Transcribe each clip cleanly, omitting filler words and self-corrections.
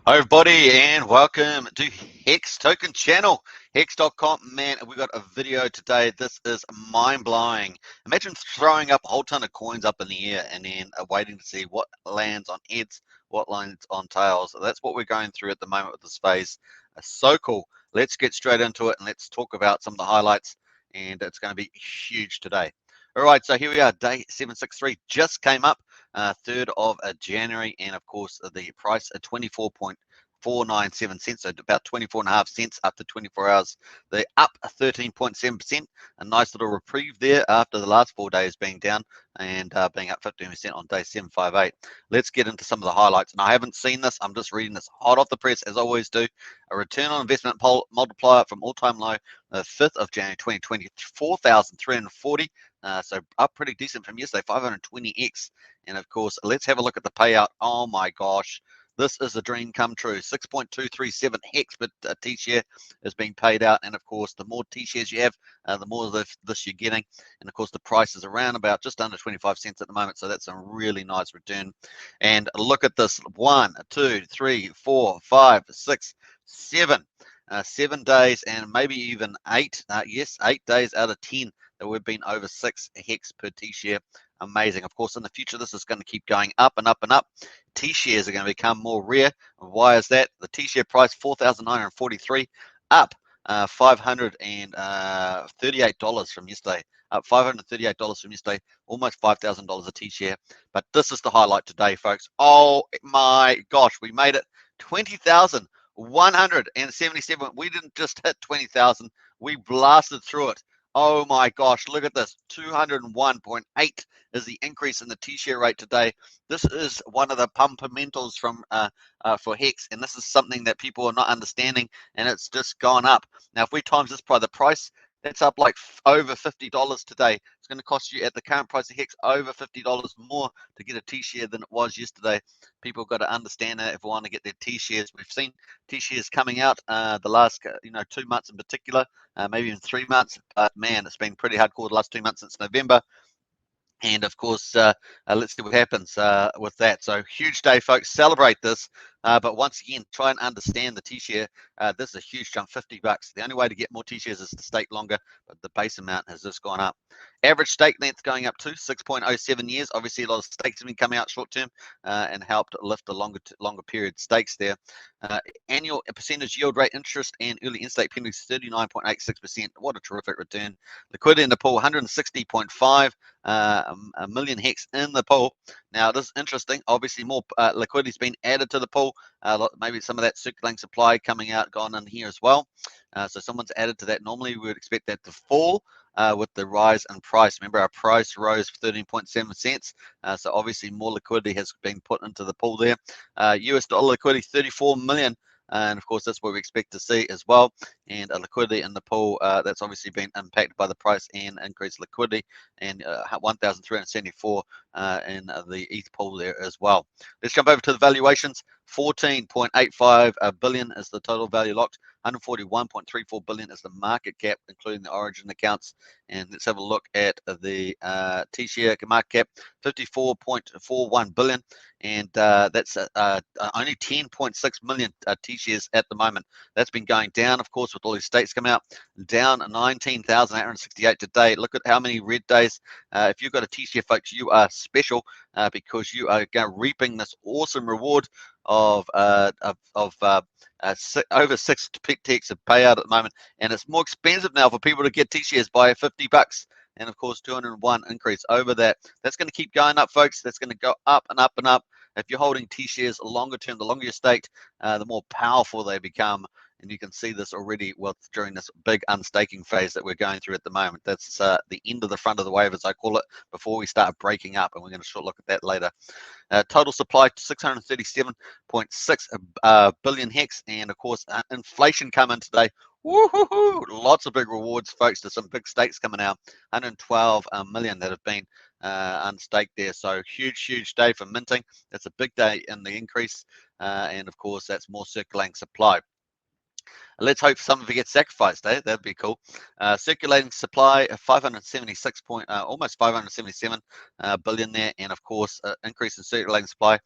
Hi everybody and welcome to Hex Token channel, hex.com. Man, we got a video today. This is mind-blowing. Imagine throwing up a whole ton of coins up in the air and then waiting to see what lands on heads, what lands on tails. That's what we're going through at the moment with this phase. So cool. Let's get straight into it and let's talk about some of the highlights, and it's going to be huge today. All right, so here we are. Day 763 just came up. 3rd of January, and of course the price at 24.497 cents, so about 24.5 cents after 24 hours. They're up 13.7%. A nice little reprieve there after the last 4 days being down and being up 15% on day 758. Let's get into some of the highlights. And I haven't seen this, I'm just reading this hot off the press as I always do. A return on investment multiplier from all-time low, the 5th of January 2020, 4,340. So up pretty decent from yesterday, 520x. And of course, let's have a look at the payout. Oh my gosh, this is a dream come true. 6.237 hex per T-share is being paid out. And of course, the more T-shares you have, the more of this you're getting. And of course, the price is around about just under 25 cents at the moment. So that's a really nice return. And look at this: 1, 2, 3, 4, 5, 6, 7. 7 days and maybe even 8. Yes, 8 days out of 10 that we've been over 6 hex per T-share. Amazing. Of course, in the future, this is going to keep going up and up and up. T-shares are going to become more rare. Why is that? The T-share price, 4,943, up $538 from yesterday. Up $538 from yesterday, almost $5,000 a T-share. But this is the highlight today, folks. Oh my gosh, we made it. 20,177. We didn't just hit 20,000. We blasted through it. Oh my gosh, look at this. 201.8 is the increase in the T-share rate today. This is one of the fundamentals from for Hex, and this is something that people are not understanding, and it's just gone up. Now, if we times this by the price, that's up like over $50 today. It's going to cost you at the current price of Hex over $50 more to get a T-share than it was yesterday. People have got to understand that if we want to get their T-shares. We've seen T-shares coming out the last 2 months in particular, maybe even 3 months. But man, it's been pretty hardcore the last 2 months since November. And of course, let's see what happens with that. So huge day, folks. Celebrate this. But once again, try and understand the T-share. This is a huge jump, $50. The only way to get more T-shares is to stake longer, but the base amount has just gone up. Average stake length going up to 6.07 years. Obviously, a lot of stakes have been coming out short term and helped lift the longer period stakes there. Annual percentage yield rate interest and early in-stake penalties 39.86%. What a terrific return. Liquidity in the pool 160.5 a million hex in the pool. Now, this is interesting. Obviously, more liquidity has been added to the pool. Maybe some of that circulating supply coming out, gone in here as well. So someone's added to that. Normally, we would expect that to fall with the rise in price. Remember, our price rose 13.7 cents. So obviously, more liquidity has been put into the pool there. US dollar liquidity, 34 million. And of course, that's what we expect to see as well. And liquidity in the pool, that's obviously been impacted by the price and increased liquidity, and 1,374 in the ETH pool there as well. Let's jump over to the valuations. 14.85 billion is the total value locked. 141.34 billion is the market cap, including the origin accounts. And let's have a look at the T-share market cap, 54.41 billion. And that's only 10.6 million T-shares at the moment. That's been going down, of course, with all these states coming out. Down 19,868 today. Look at how many red days. If you've got a T-share, folks, you are special because you are reaping this awesome reward of over 6 ticks of payout at the moment, and it's more expensive now for people to get T-shares by $50. And of course, 201 increase over that. That's going to keep going up, folks. That's going to go up and up and up. If you're holding T-shares longer term, the longer you're staked, the more powerful they become. And you can see this already during this big unstaking phase that we're going through at the moment. That's the end of the front of the wave, as I call it, before we start breaking up. And we're going to short look at that later. Total supply 637.6 billion hex. And of course, inflation coming today. Woohoo! Lots of big rewards, folks. There's some big stakes coming out. 112 million that have been unstaked there. So huge day for minting. That's a big day in the increase. And of course, that's more circulating supply. Let's hope some of it gets sacrificed, eh? That'd be cool. Circulating supply, 576 almost 577 billion there, and of course, increase in circulating supply,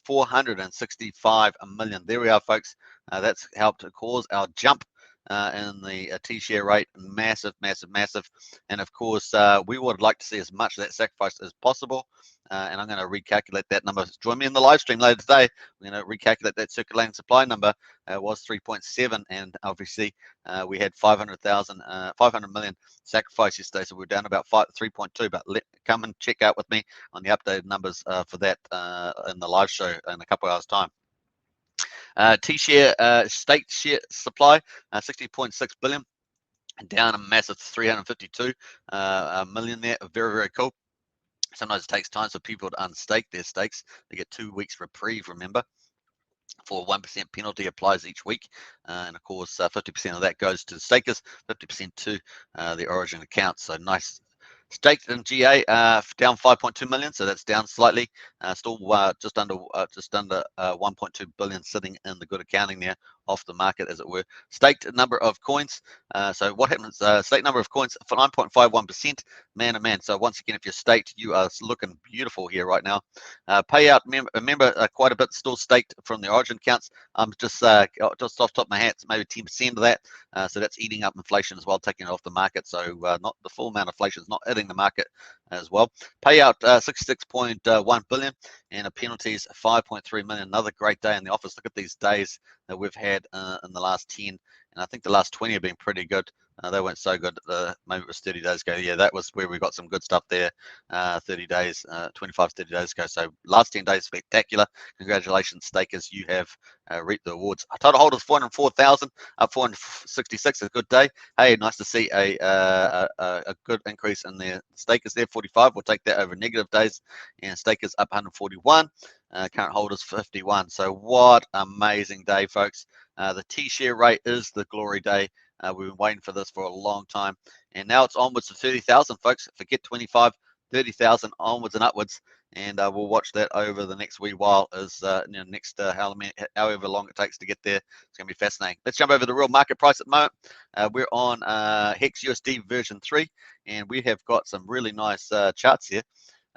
465 million. There we are, folks. That's helped cause our jump in the T-share rate, massive, massive, massive. And of course, we would like to see as much of that sacrifice as possible. And I'm going to recalculate that number. Join me in the live stream later today. We're going to recalculate that circulating supply number. Was 3.7, and obviously we had 500 million sacrifice yesterday, so we're down about 3.2. But come and check out with me on the updated numbers for that in the live show in a couple of hours' time. T-share state share supply, 60.6 billion, down a massive 352 million there. Very, very cool. Sometimes it takes time for people to unstake their stakes. They get 2 weeks reprieve, remember, for 1% penalty applies each week. And of course, 50% of that goes to the stakers, 50% to the origin account. So nice. Staked in GA, down 5.2 million, so that's down slightly. Still just under 1.2 billion sitting in the good accounting there, off the market as it were. Staked number of coins. So what happens? Staked number of coins for 9.51%. Man, oh man. So once again, if you're staked, you are looking beautiful here right now. Payout. Remember, quite a bit still staked from the origin counts. Just off the top of my hat, maybe 10% of that. So that's eating up inflation as well, taking it off the market. So not the full amount of inflation is not hitting the market as well. Payout 66.1 billion, and a penalties 5.3 million. Another great day in the office. Look at these days that we've had in the last 10, and I think the last 20 have been pretty good. They weren't so good. Maybe it was 30 days ago. Yeah, that was where we got some good stuff there. 30 days, 25, 30 days ago. So last 10 days, spectacular. Congratulations, stakers. You have reaped the awards. Total holders 404,000, up 466. A good day. Hey, nice to see a good increase in their stakers there. 45. We'll take that over negative days. And stakers up 141. Current holders 51. So what amazing day, folks. The T-share rate is the glory day. We've been waiting for this for a long time, and now it's onwards to 30,000, folks. Forget 25, 30,000 onwards and upwards, and we'll watch that over the next wee while. Next however long it takes to get there. It's going to be fascinating. Let's jump over to the real market price at the moment. We're on Hex USD version 3, and we have got some really nice charts here.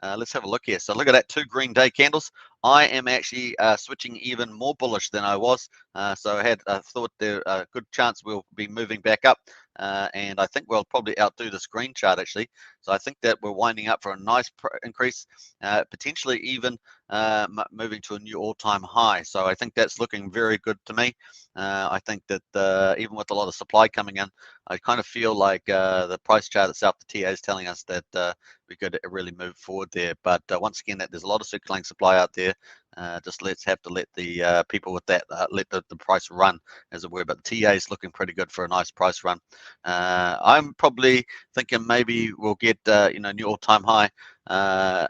Let's have a look here. So look at that, 2 green day candles. I am actually switching even more bullish than I was. So I had thought there a good chance we'll be moving back up. And I think we'll probably outdo this green chart actually. So I think that we're winding up for a nice increase, potentially even moving to a new all-time high. So I think that's looking very good to me. I think that even with a lot of supply coming in, I kind of feel like the price chart itself, the TA is telling us that we could really move forward there. But once again, that there's a lot of circulating supply out there. Just have to let the people with that let the price run, as it were. But the TA is looking pretty good for a nice price run. I'm probably thinking maybe we'll get new all-time high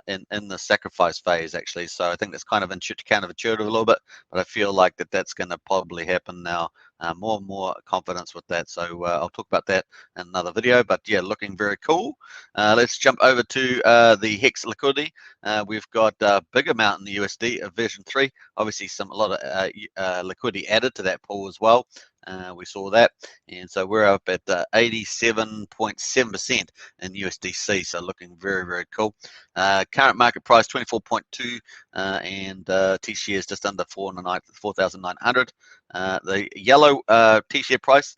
in the sacrifice phase actually. So I think that's kind of counterintuitive a little bit, but I feel like that's going to probably happen now. More and more confidence with that. So I'll talk about that in another video. But yeah, looking very cool. Let's jump over to the Hex liquidity. We've got a big amount in the USD of version 3. Obviously, a lot of liquidity added to that pool as well. We saw that, and so we're up at 87.7% in USDC, so looking very, very cool. Current market price 24.2, and T-share is just under 4,900. The yellow T-share price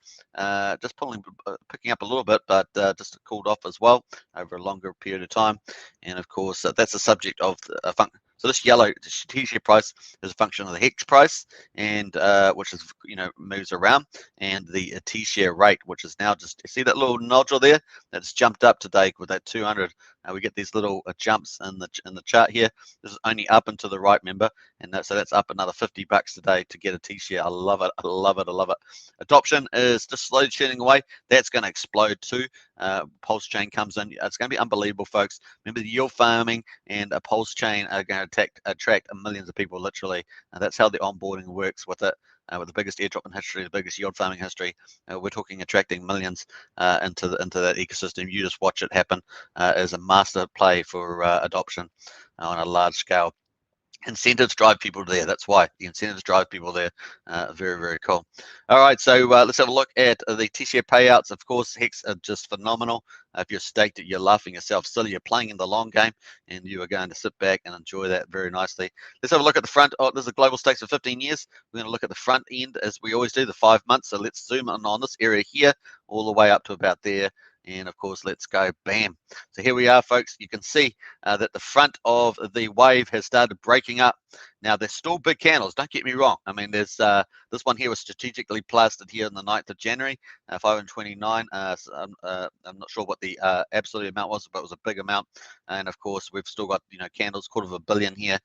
just picking up a little bit, but just cooled off as well over a longer period of time. And of course, that's a subject of a function. So this yellow T-share price is a function of the Hex price, and which is moves around, and the T-share rate, which is now just see that little nodule there that's jumped up today with that 200. We get these little jumps in the chart here. This is only up and to the right, remember, and so that's up another $50 today to get a T-share. I love it. I love it. I love it. Adoption is just slowly churning away. That's going to explode too. Pulse chain comes in. It's going to be unbelievable, folks. Remember, the yield farming and a pulse chain are going to attract millions of people, literally. And that's how the onboarding works with it. With the biggest airdrop in history, the biggest yield farming history, we're talking attracting millions into that ecosystem. You just watch it happen as a master play for adoption on a large scale. incentives drive people there. That's why the incentives drive people there. Very, very cool. All right, so let's have a look at the TShare payouts. Of course, Hex are just phenomenal. If you're staked, you're laughing yourself silly. You're playing in the long game, and you are going to sit back and enjoy that very nicely. Let's have a look at the front. Oh, there's a global stakes for 15 years. We're going to look at the front end as we always do, the 5 months. So let's zoom in on this area here, all the way up to about there. And of course, let's go bam. So here we are, folks. You can see that the front of the wave has started breaking up. Now, they're still big candles, don't get me wrong. I mean, there's this one here was strategically plastered here on the 9th of January, 529. So I'm not sure what the absolute amount was, but it was a big amount. And of course, we've still got, candles, $250 million here,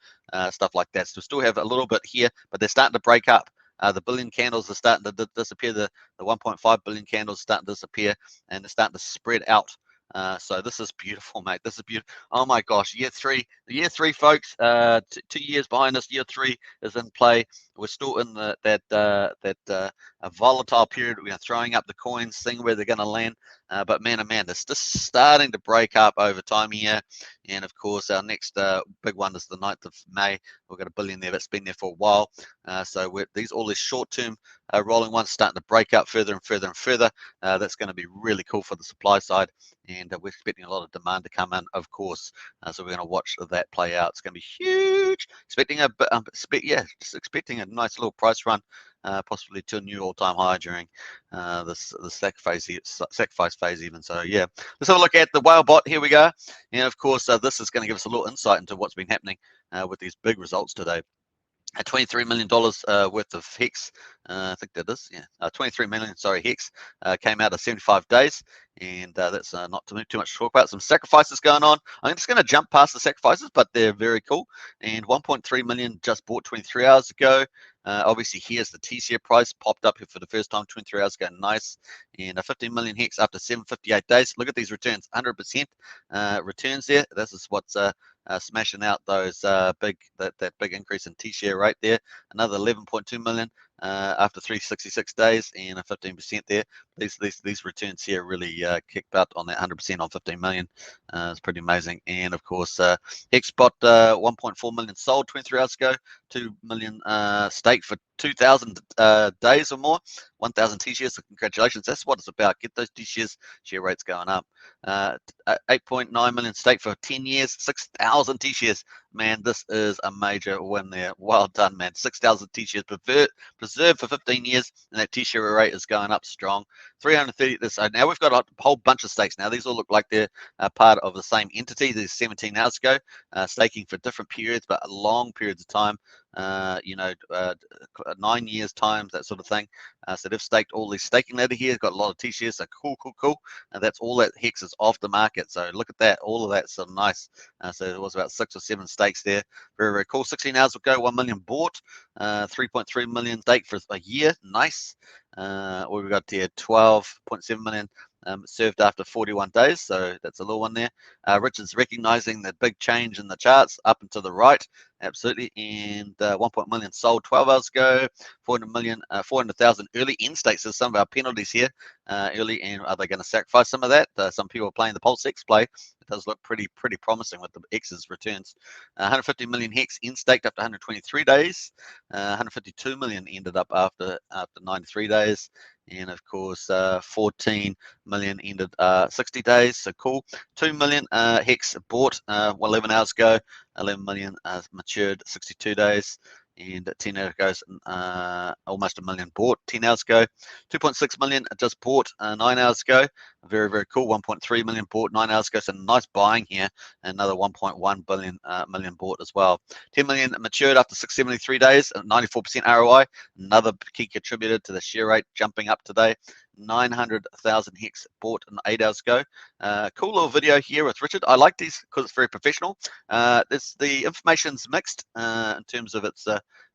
stuff like that. So we still have a little bit here, but they're starting to break up. The billion candles are starting to disappear. The 1.5 billion candles are starting to disappear, and they're starting to spread out. So this is beautiful, mate. This is beautiful. Oh my gosh, year three, folks. 2 years behind us. Year 3 is in play. We're still in that volatile period. We're throwing up the coins, seeing where they're going to land. But man, oh man, it's just starting to break up over time here. And of course, our next big one is the 9th of May. We've got a billion there that's been there for a while. So all these short-term rolling ones starting to break up further and further and further. That's going to be really cool for the supply side. And we're expecting a lot of demand to come in, of course. So we're going to watch that play out. It's going to be huge. Expecting just expecting a nice little price run, possibly to a new all-time high during the sacrifice phase even. So yeah, let's have a look at the whale bot. Here we go. And of course, this is going to give us a little insight into what's been happening with these big results today. $23 million worth of Hex, I think that is, yeah, 23 million, sorry, Hex came out of 75 days, and that's not too much to talk about. Some sacrifices going on. I'm just going to jump past the sacrifices, but they're very cool. And 1.3 million just bought 23 hours ago. Obviously, here's the TShare price popped up here for the first time 23 hours ago. Nice. And 15 million Hex after 758 days. Look at these returns, 100% returns there. This is what's smashing out those that big increase in TShare rate there. Another 11.2 million after 366 days, and a 15% there. These returns here really kicked out on that 100% on 15 million. It's pretty amazing. And of course, Hexbot 1.4 million sold 23 hours ago, 2 million stake for 2,000 days or more, 1,000 TShares. So congratulations. That's what it's about. Get those TShares share rates going up. 8.9 million stake for 10 years, 6,000 TShares. Man, this is a major win there. Well done, man. 6,000 TShares preserved for 15 years, and that TShare rate is going up strong. 330. So now we've got a whole bunch of stakes. Now these all look like they're part of the same entity. These 17 hours ago, staking for different periods, but long periods of time. 9 years times, that sort of thing. So they've staked all these staking ladder here. Got a lot of TShares. So cool. And that's all that Hex is off the market. So look at that. All of that's so nice. So it was about 6 or 7 stakes there. Very, very cool. 16 hours ago, 1 million bought. 3.3 million stake for a year. Nice. We've got here 12.7 million served after 41 days. So that's a little one there. Richard's recognizing the big change in the charts up and to the right. Absolutely. And 1 million sold 12 hours ago. 400,000 early in states. There's some of our penalties here early. And are they going to sacrifice some of that? Some people are playing the PulseX play. It does look pretty promising with the X's returns. 150 million Hex in staked after 123 days. 152 million ended up after 93 days. And of course, 14 million ended 60 days. So cool. 2 million Hex bought 11 hours ago. 11 million matured 62 days. And 10 hours ago, almost 1 million bought 10 hours ago. 2.6 million just bought 9 hours ago. Very, very cool. 1.3 million bought 9 hours ago. So nice buying here. Another 1.1 million bought as well. 10 million matured after 673 days. 94% ROI. Another key contributor to the share rate jumping up today. 900,000 Hex bought 8 hours ago. Cool little video here with Richard. I like these because it's very professional. The information's mixed in terms of its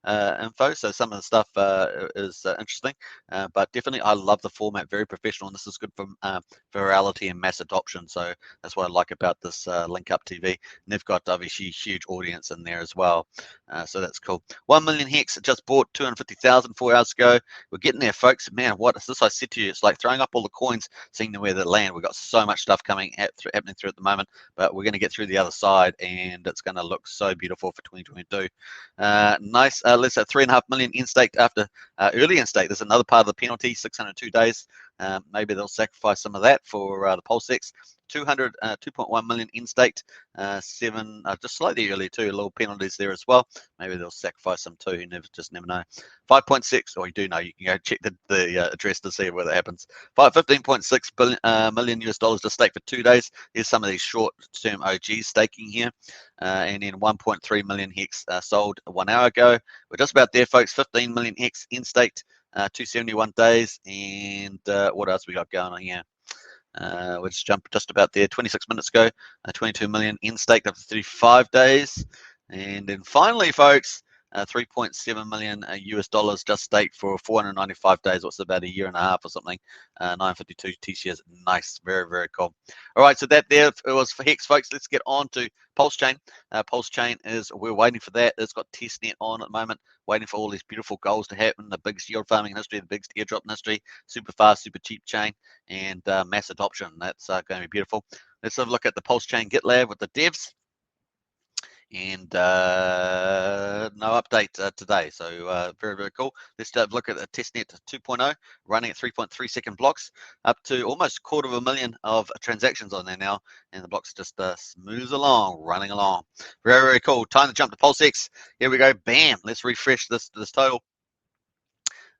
info. So some of the stuff is interesting, but definitely I love the format, very professional, and this is good for virality and mass adoption. So that's what I like about this Link Up TV. And they've got obviously a huge audience in there as well. So that's cool. 1 million Hex just bought 250,000 4 hours ago. We're getting there, folks. Man, what is this? I said to you, it's like throwing up all the coins, seeing where they land. We've got so much stuff happening through at the moment, but we're going to get through the other side, and it's going to look so beautiful for 2022. Nice. Let's say 3.5 million in stake after early in stake. There's another part of the penalty, 602 days. Maybe they'll sacrifice some of that for the PulseX. 2.1 million in staked, just slightly early too. Little penalties there as well. Maybe they'll sacrifice some too. You just never know. 5.6, or you do know. You can go check the address to see where that happens. 15.6 million US dollars to stake for 2 days. Here's some of these short-term OGs staking here, and then 1.3 million Hex sold 1 hour ago. We're just about there, folks. 15 million Hex in staked, 271 days, and what else we got going on here? We'll just jump just about there. 26 minutes ago, 22 million in staked after 35 days. And then finally, folks, 3.7 million US dollars just staked for 495 days. What's about a year and a half or something? 952 TShares. Nice, very, very cool. All right, so that there it was for Hex, folks. Let's get on to Pulse Chain. Pulse Chain is, we're waiting for that. It's got testnet on at the moment, waiting for all these beautiful goals to happen. The biggest yield farming in history, the biggest airdrop in history, super fast, super cheap chain, and mass adoption. That's going to be beautiful. Let's have a look at the Pulse Chain GitLab with the devs. And no update today, so very, very cool. Let's have a look at the testnet 2.0 running at 3.3 second blocks, up to almost 250,000 of transactions on there now, and the blocks just smooth along, running along. Very, very cool. Time to jump to PulseX. Here we go. Bam. Let's refresh this total,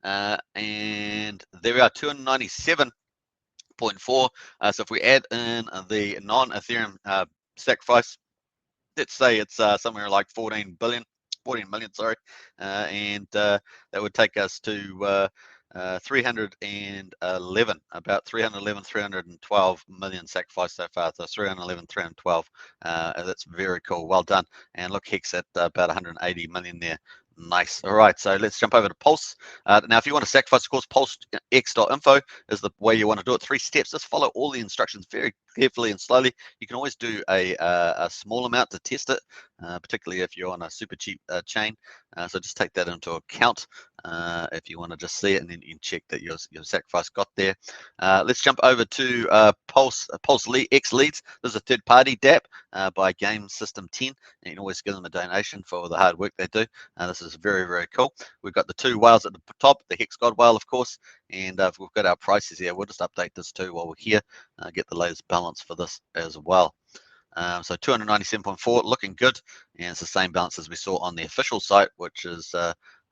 and there we are, 297.4. So if we add in the non-Ethereum sacrifice, let's say it's somewhere like 14 million, sorry, and that would take us to 311, about 312 million sacrificed so far. So 312. That's very cool. Well done. And look, Hex at about 180 million there. Nice. All right, so let's jump over to Pulse. Now, if you want to sacrifice, of course, PulseX.info is the way you want to do it. 3 steps. Just follow all the instructions very carefully and slowly. You can always do a small amount to test it, particularly if you're on a super cheap chain. So just take that into account if you want to just see it, and then you can check that your sacrifice got there. Let's jump over to PulseX Leads. This is a third-party DApp by Game System 10. And you can always give them a donation for the hard work they do. This is very, very cool. We've got the 2 whales at the top, the Hex God whale, of course, and we've got our prices here. We'll just update this too while we're here, get the latest balance for this as well. So 297.4, looking good, and it's the same balance as we saw on the official site, which is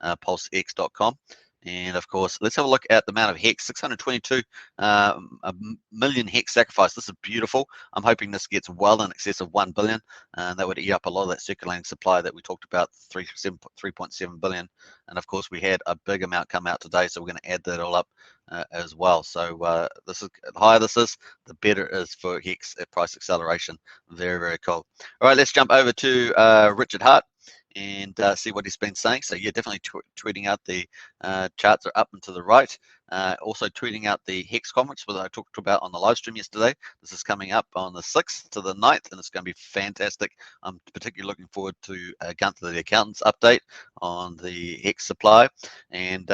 pulsex.com. And of course, let's have a look at the amount of Hex, 622 million Hex sacrifice. This is beautiful. I'm hoping this gets well in excess of 1 billion, and that would eat up a lot of that circulating supply that we talked about, 3.7 billion. And of course, we had a big amount come out today, so we're going to add that all up as well. So this is, the higher this is, the better it is for Hex price acceleration. Very, very cool. All right, let's jump over to Richard Hart and see what he's been saying. So yeah, definitely tweeting out the charts are up and to the right. Also tweeting out the Hex conference that I talked about on the live stream yesterday. This is coming up on the 6th to the 9th, and it's going to be fantastic. I'm particularly looking forward to Gunther the Accountant's update on the Hex supply. And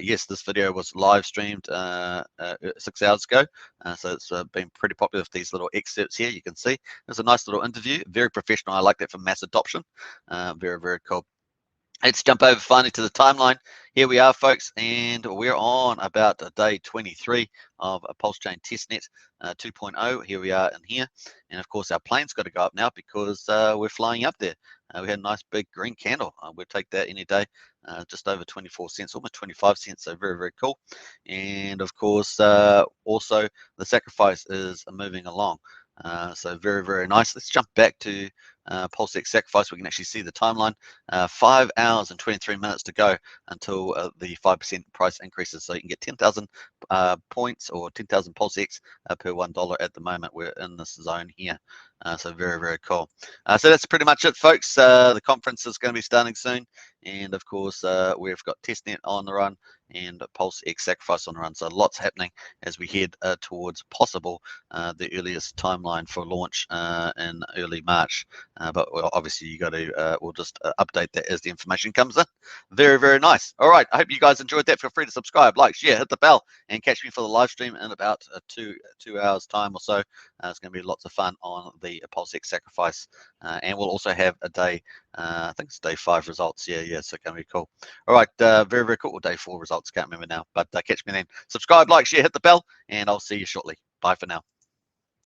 yes, this video was live streamed 6 hours ago, so it's been pretty popular with these little excerpts here. You can see there's a nice little interview, very professional. I like that for mass adoption. Very, very cool. Let's jump over finally to the timeline. Here we are, folks, and we're on about day 23 of a Pulse Chain testnet 2.0. Here we are in here, and of course our plane's got to go up now because we're flying up there. We had a nice big green candle. We'll take that any day. Just over 24 cents, almost 25 cents. So very, very cool. And of course, also the sacrifice is moving along. So very, very nice. Let's jump back to PulseX sacrifice. We can actually see the timeline. 5 hours and 23 minutes to go until the 5% price increases. So you can get 10,000 points or 10,000 PulseX per $1 at the moment. We're in this zone here. So very, very cool. So that's pretty much it, folks. The conference is going to be starting soon, and of course we've got testnet on the run and PulseX Sacrifice on the run. So lots happening as we head towards possible the earliest timeline for launch in early March. But obviously you got to we'll just update that as the information comes in. Very, very nice. All right, I hope you guys enjoyed that. Feel free to subscribe, like, share, hit the bell, and catch me for the live stream in about two hours time or so. It's going to be lots of fun on the PulseX Sacrifice, and we'll also have a day. I think it's day 5 results. Yeah, so it's going to be cool. All right, very, very cool. Day 4 results. Can't remember now, but catch me then. Subscribe, like, share, hit the bell, and I'll see you shortly. Bye for now.